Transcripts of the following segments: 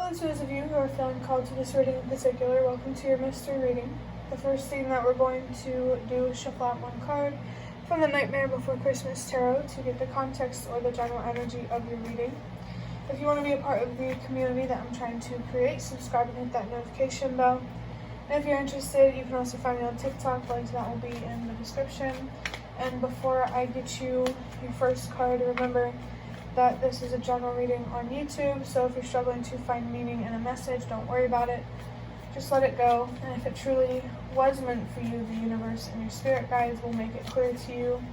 Hello to those of you who are feeling called to this reading in particular. Welcome to your mystery reading. The first thing that we're going to do is shuffle out one card from the Nightmare Before Christmas Tarot to get the context or the general energy of your reading. If you want to be a part of the community that I'm trying to create, subscribe and hit that notification bell. And if you're interested, you can also find me on TikTok. Links to that will be in the description. And before I get you your first card, remember that this is a general reading on YouTube, so if you're struggling to find meaning in a message, don't worry about it. Just let it go, and if it truly was meant for you, the universe and your spirit guides will make it clear to you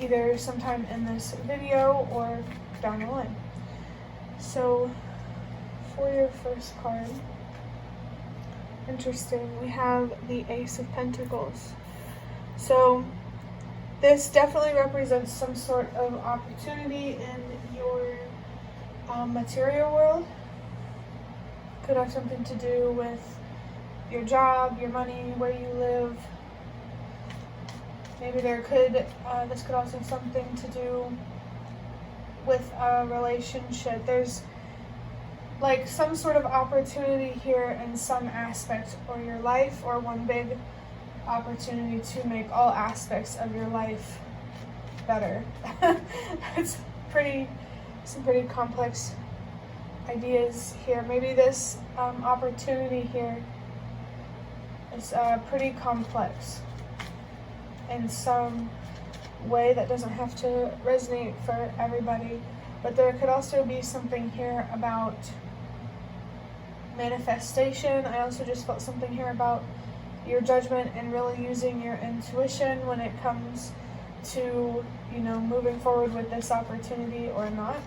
either sometime in this video or down the line. So, for your first card, interesting, we have the Ace of Pentacles. So, this definitely represents some sort of opportunity in your material world. Could have something to do with your job, your money, where you live. Maybe this could also have something to do with a relationship. There's like some sort of opportunity here in some aspect of your life, or one big opportunity to make all aspects of your life better. It's some pretty complex ideas here. Maybe this opportunity here is pretty complex in some way that doesn't have to resonate for everybody, but there could also be something here about manifestation. I also just felt something here about your judgment and really using your intuition when it comes to, moving forward with this opportunity or not.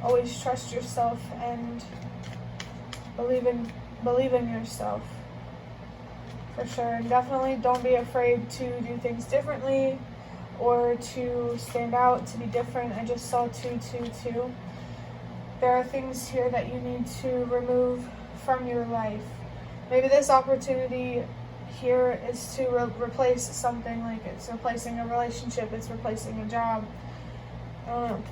Always trust yourself and believe in yourself, for sure. And definitely don't be afraid to do things differently or to stand out, to be different. I just saw 222. There are things here that you need to remove from your life. Maybe this opportunity here is to replace something, like it's replacing a relationship, it's replacing a job. I don't know.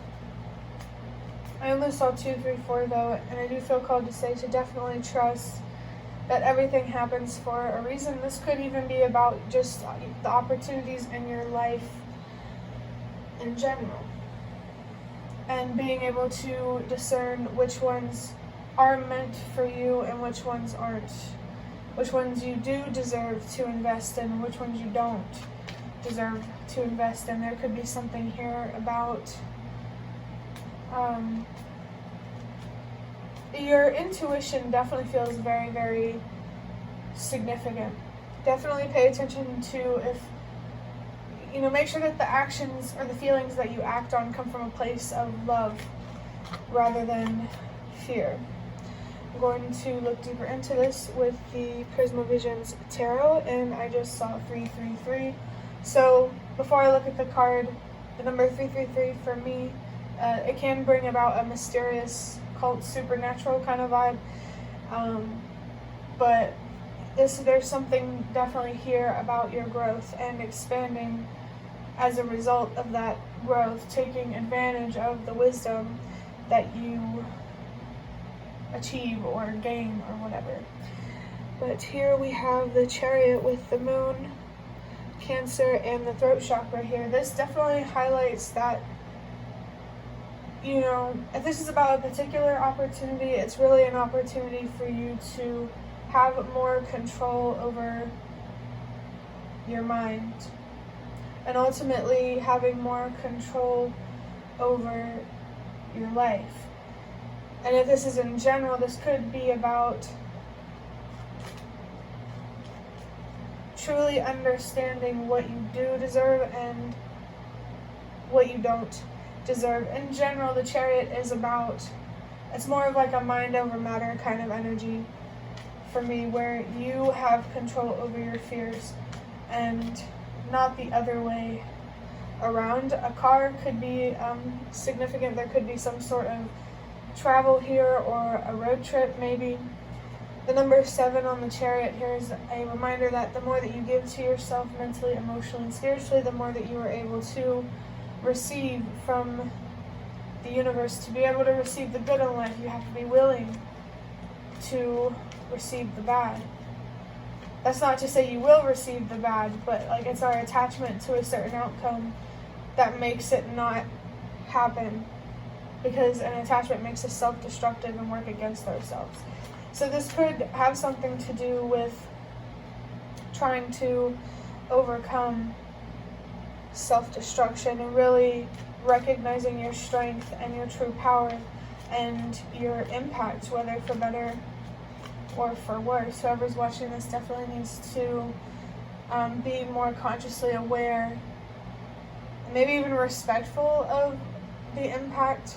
I only saw 2, 3, 4 though, and I do feel called to say to definitely trust that everything happens for a reason. This could even be about just the opportunities in your life in general, and being able to discern which ones are meant for you and which ones aren't. Which ones you do deserve to invest in, which ones you don't deserve to invest in. There could be something here about your intuition definitely feels very, very significant. Definitely pay attention to make sure that the actions or the feelings that you act on come from a place of love rather than fear. I'm going to look deeper into this with the Prisma Visions Tarot, and I just saw 333. So before I look at the card, the number 333 for me, it can bring about a mysterious, cult, supernatural kind of vibe. But there's something definitely here about your growth and expanding as a result of that growth, taking advantage of the wisdom that you achieve or gain or whatever. But here we have the Chariot with the Moon, Cancer, and the throat chakra here. This definitely highlights that, if this is about a particular opportunity, it's really an opportunity for you to have more control over your mind, and ultimately having more control over your life. And if this is in general, this could be about truly understanding what you do deserve and what you don't deserve. In general, the Chariot is it's more of like a mind over matter kind of energy for me, where you have control over your fears and not the other way around. A car could be significant. There could be some sort of travel here or a road trip maybe. The number 7 on the Chariot here is a reminder that the more that you give to yourself mentally, emotionally, and spiritually, the more that you are able to receive from the universe. To be able to receive the good in life, you have to be willing to receive the bad. That's not to say you will receive the bad, but like it's our attachment to a certain outcome that makes it not happen, because an attachment makes us self-destructive and work against ourselves. So this could have something to do with trying to overcome self-destruction and really recognizing your strength and your true power and your impact, whether for better or for worse. Whoever's watching this definitely needs to be more consciously aware, maybe even respectful of the impact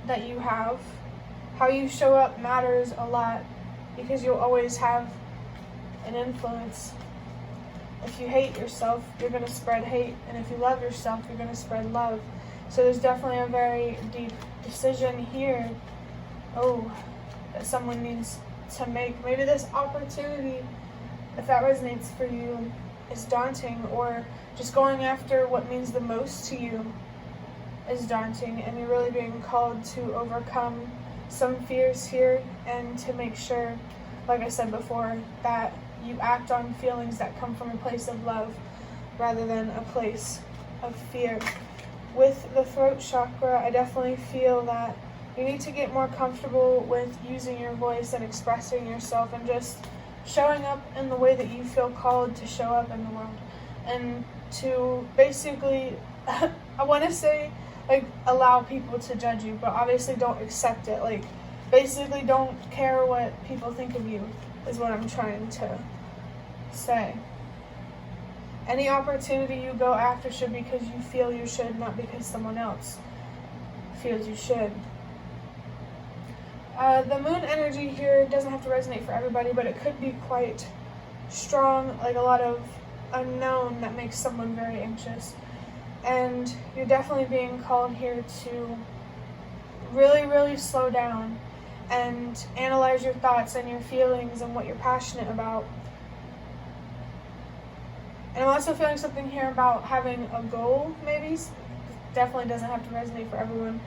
that you have. How you show up matters a lot, because you'll always have an influence. If you hate yourself, you're going to spread hate, and if you love yourself, you're going to spread love. So there's definitely a very deep decision here, that someone needs to make. Maybe this opportunity, if that resonates for you, is daunting, or just going after what means the most to you is daunting, and you're really being called to overcome some fears here and to make sure, like I said before, that you act on feelings that come from a place of love rather than a place of fear. With the throat chakra, I definitely feel that you need to get more comfortable with using your voice and expressing yourself and just showing up in the way that you feel called to show up in the world. And to basically, I want to say, like, allow people to judge you, but obviously don't accept it. Like, basically don't care what people think of you, is what I'm trying to say. Any opportunity you go after should be because you feel you should, not because someone else feels you should. The moon energy here doesn't have to resonate for everybody, but it could be quite strong, like a lot of unknown that makes someone very anxious. And you're definitely being called here to really, really slow down and analyze your thoughts and your feelings and what you're passionate about. And I'm also feeling something here about having a goal, maybe. Definitely doesn't have to resonate for everyone.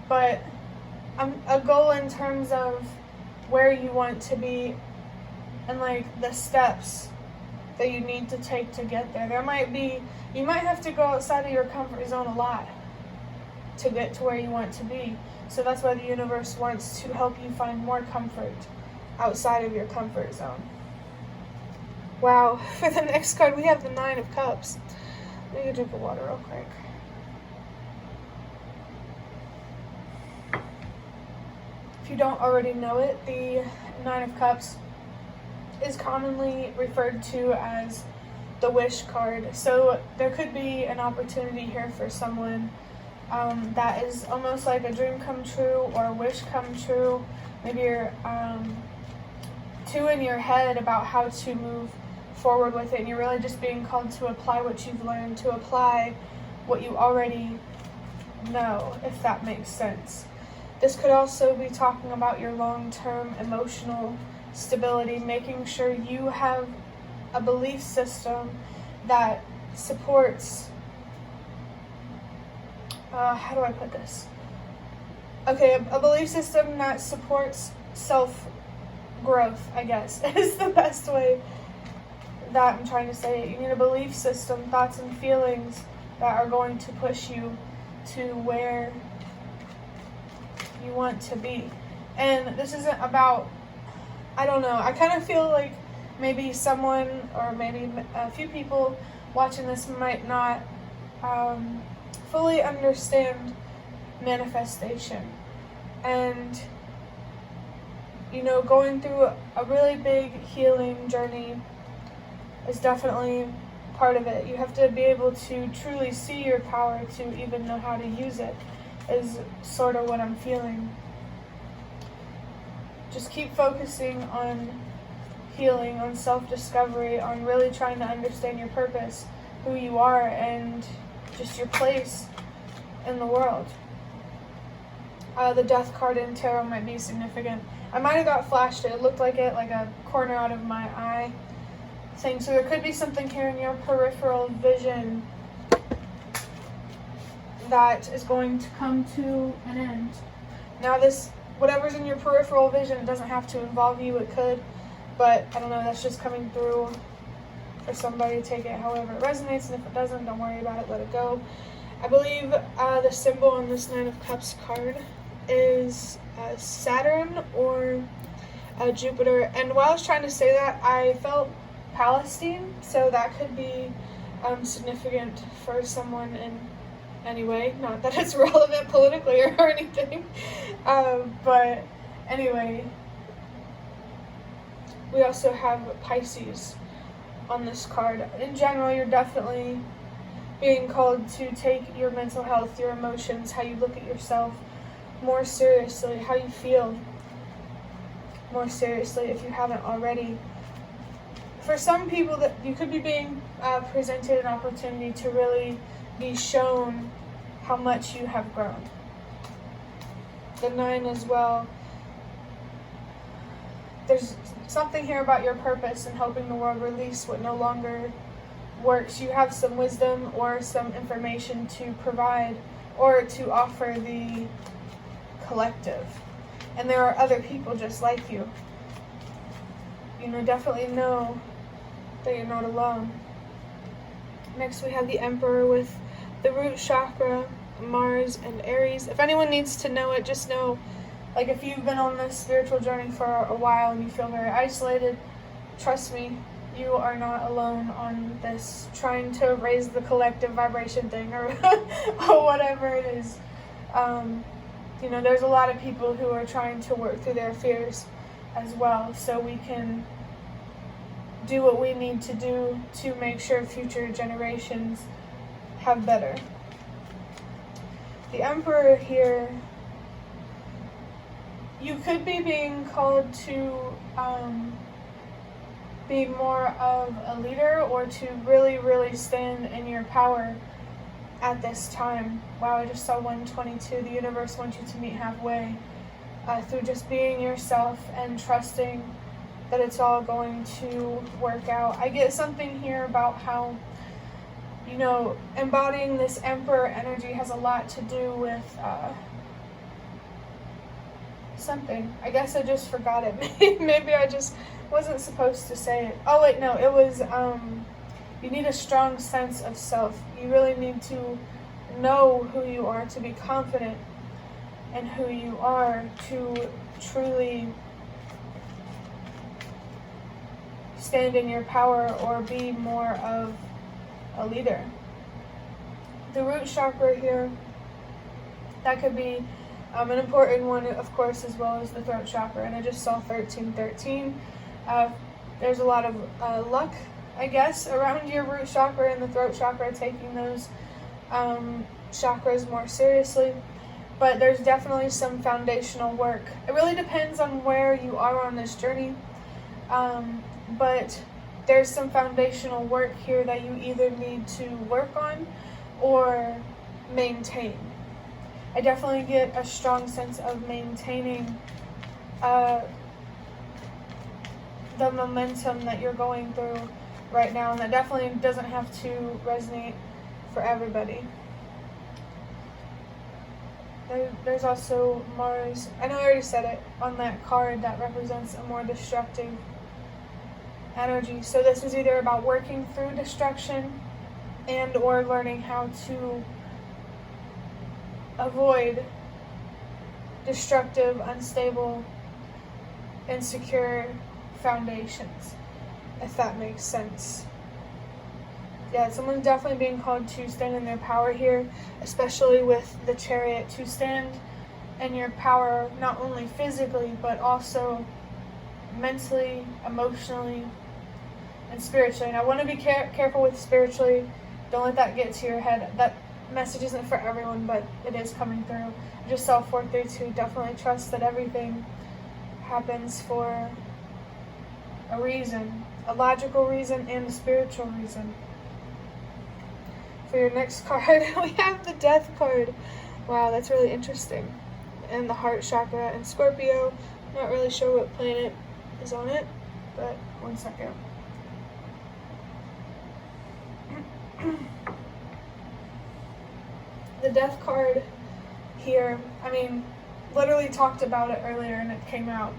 But a goal in terms of where you want to be and like the steps that you need to take to get there. You might have to go outside of your comfort zone a lot to get to where you want to be. So that's why the universe wants to help you find more comfort outside of your comfort zone. Wow, for the next card we have the 9 of Cups. Let me get a drink of water real quick. If you don't already know it, the 9 of Cups is commonly referred to as the wish card. So there could be an opportunity here for someone that is almost like a dream come true or a wish come true. Maybe you're too in your head about how to move forward with it, and you're really just being called to apply what you've learned, to apply what you already know, if that makes sense. This could also be talking about your long-term emotional stability, making sure you have a belief system that supports, how do I put this? Okay, a belief system that supports self-growth, I guess, is the best way that I'm trying to say it. You need a belief system, thoughts and feelings that are going to push you to where you want to be. And this isn't about, I don't know, I kind of feel like maybe someone or maybe a few people watching this might not fully understand manifestation. And, you know, going through a really big healing journey is definitely part of it. You have to be able to truly see your power to even know how to use it, is sort of what I'm feeling. Just keep focusing on healing, on self-discovery, on really trying to understand your purpose, who you are, and just your place in the world. The Death card in Tarot might be significant. I might have got flashed. It looked like it, like a corner out of my eye thing. So there could be something here in your peripheral vision that is going to come to an end. Now this whatever's in your peripheral vision. It doesn't have to involve you, it could, but I don't know, that's just coming through for somebody. Take it however it resonates, and if it doesn't, don't worry about it, let it go. I believe the symbol on this Nine of Cups card is Saturn or Jupiter, and while I was trying to say that, I felt Palestine, so that could be significant for someone in any way. Not that it's relevant politically or anything, but anyway, we also have Pisces on this card. In general, you're definitely being called to take your mental health, your emotions, how you look at yourself more seriously, how you feel more seriously if you haven't already. For some people, that you could be being presented an opportunity to really be shown how much you have grown. The 9 as well. There's something here about your purpose and helping the world release what no longer works. You have some wisdom or some information to provide or to offer the collective. And there are other people just like you. You know, definitely know that you're not alone. Next we have the Emperor with the root chakra, Mars and Aries. If anyone needs to know it, just know, like, if you've been on this spiritual journey for a while and you feel very isolated, trust me, you are not alone on this trying to raise the collective vibration thing or, or whatever it is. You know, there's a lot of people who are trying to work through their fears as well, so we can do what we need to do to make sure future generations have better. The Emperor here, you could be being called to be more of a leader or to really, really stand in your power at this time. Wow, I just saw 122. The universe wants you to meet halfway through just being yourself and trusting that it's all going to work out. I get something here about how, you know, embodying this Emperor energy has a lot to do with something. I guess I just forgot it. Maybe I just wasn't supposed to say it. Oh wait, no, it was, you need a strong sense of self. You really need to know who you are, to be confident in who you are, to truly stand in your power or be more of a leader. The root chakra here, that could be an important one, of course, as well as the throat chakra. And I just saw 1313. There's a lot of luck, I guess, around your root chakra and the throat chakra, taking those chakras more seriously. But there's definitely some foundational work. It really depends on where you are on this journey. But there's some foundational work here that you either need to work on or maintain. I definitely get a strong sense of maintaining the momentum that you're going through right now, and that definitely doesn't have to resonate for everybody. There's also Mars. I know I already said it on that card that represents a more destructive energy. So this is either about working through destruction and or learning how to avoid destructive, unstable, insecure foundations, if that makes sense. Yeah, someone's definitely being called to stand in their power here, especially with the Chariot, to stand in your power not only physically but also mentally, emotionally, and spiritually. And I want to be careful with spiritually. Don't let that get to your head. That message isn't for everyone, but it is coming through. I just saw 432. Definitely trust that everything happens for a reason, a logical reason and a spiritual reason. For your next card, we have the Death card. Wow, that's really interesting. And the Heart chakra and Scorpio. Not really sure what planet is on it, but one second. The Death card here, I mean, literally talked about it earlier and it came out.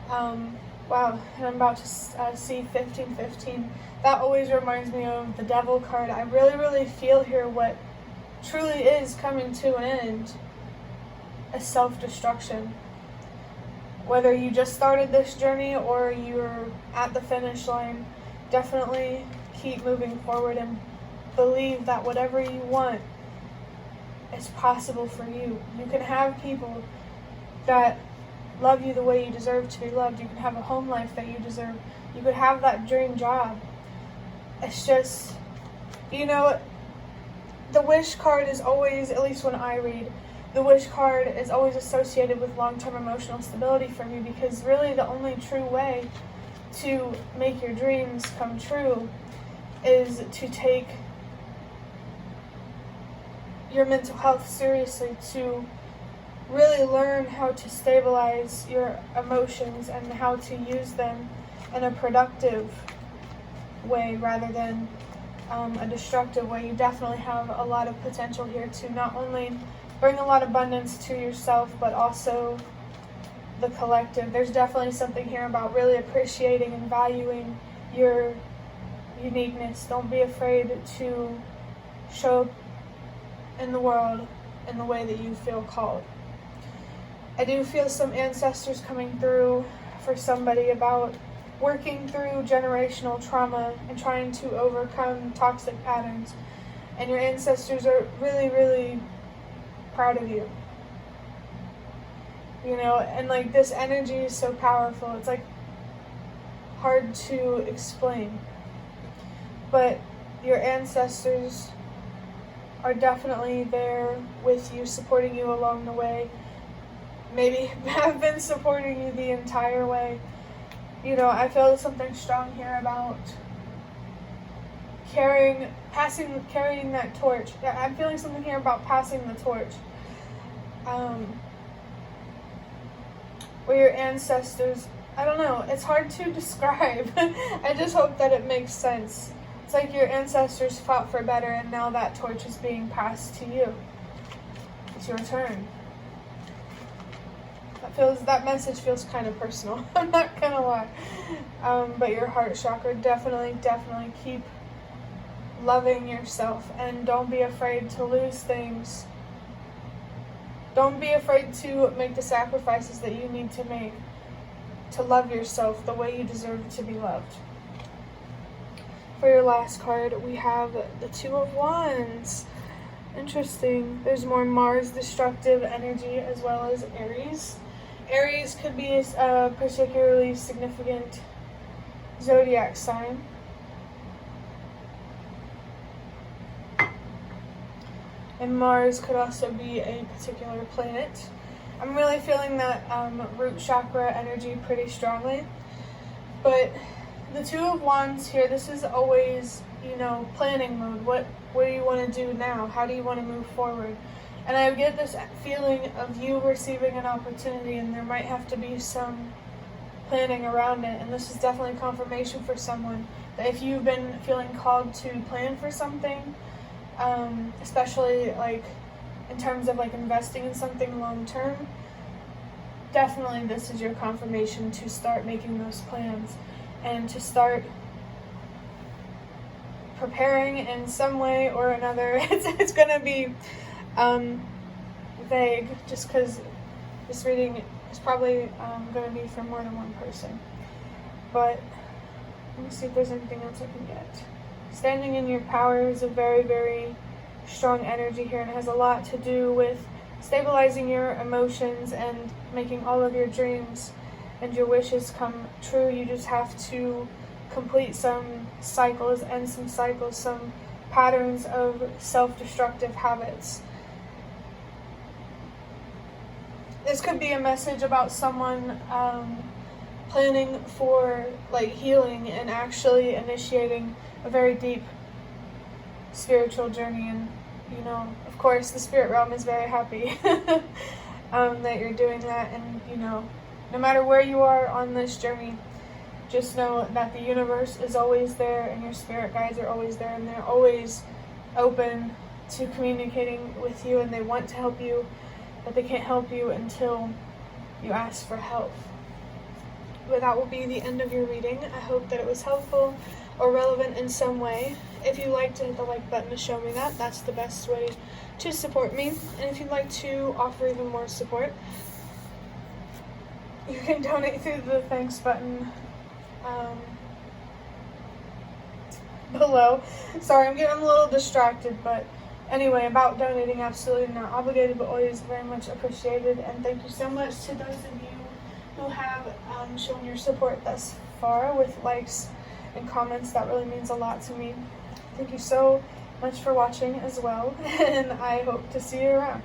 Wow, and I'm about to see 1515. That always reminds me of the Devil card. I really feel here what truly is coming to an end is self-destruction. Whether you just started this journey or you're at the finish line, definitely keep moving forward and believe that whatever you want is possible for you. You can have people that love you the way you deserve to be loved. You can have a home life that you deserve. You could have that dream job. It's just, the wish card is always, at least when I read, the wish card is always associated with long-term emotional stability for me, because really the only true way to make your dreams come true is to take your mental health seriously, to really learn how to stabilize your emotions and how to use them in a productive way rather than a destructive way. You definitely have a lot of potential here to not only bring a lot of abundance to yourself, but also the collective. There's definitely something here about really appreciating and valuing your uniqueness. Don't be afraid to show up in the world in the way that you feel called. I do feel some ancestors coming through for somebody about working through generational trauma and trying to overcome toxic patterns. And your ancestors are really proud of you. And like this energy is so powerful. It's like hard to explain. But your ancestors are definitely there with you, supporting you along the way. Maybe have been supporting you the entire way. I feel something strong here about carrying that torch. I'm feeling something here about passing the torch. Where your ancestors, I don't know, it's hard to describe. I just hope that it makes sense. It's like your ancestors fought for better and now that torch is being passed to you. It's your turn. That message feels kind of personal. I'm not gonna lie. But your heart chakra, definitely keep loving yourself and don't be afraid to lose things. Don't be afraid to make the sacrifices that you need to make to love yourself the way you deserve to be loved. For your last card, we have the Two of Wands. Interesting. There's more Mars destructive energy as well as Aries. Aries could be a particularly significant zodiac sign. And Mars could also be a particular planet. I'm really feeling that root chakra energy pretty strongly. But the Two of Wands here, this is always, planning mode. What do you want to do now? How do you want to move forward? And I get this feeling of you receiving an opportunity, and there might have to be some planning around it. And this is definitely confirmation for someone that if you've been feeling called to plan for something, especially like in terms of like investing in something long term, definitely this is your confirmation to start making those plans and to start preparing in some way or another. It's gonna be vague just because this reading is probably going to be for more than one person. But let me see if there's anything else I can get. Standing in your power is a very strong energy here, and it has a lot to do with stabilizing your emotions and making all of your dreams and your wishes come true. You just have to complete some cycles, some patterns of self-destructive habits. This could be a message about someone planning for like healing and actually initiating a very deep spiritual journey. And of course the spirit realm is very happy that you're doing that. And no matter where you are on this journey, just know that the universe is always there and your spirit guides are always there, and they're always open to communicating with you, and they want to help you but they can't help you until you ask for help. But that will be the end of your reading. I hope that it was helpful or relevant in some way. If you like to hit the like button to show me that, that's the best way to support me. And if you'd like to offer even more support, you can donate through the thanks button below. Sorry, I'm a little distracted, but anyway, about donating, absolutely not obligated, but always very much appreciated. And thank you so much to those of you who have shown your support thus far with likes and comments. That really means a lot to me. Thank you so much for watching as well, and I hope to see you around.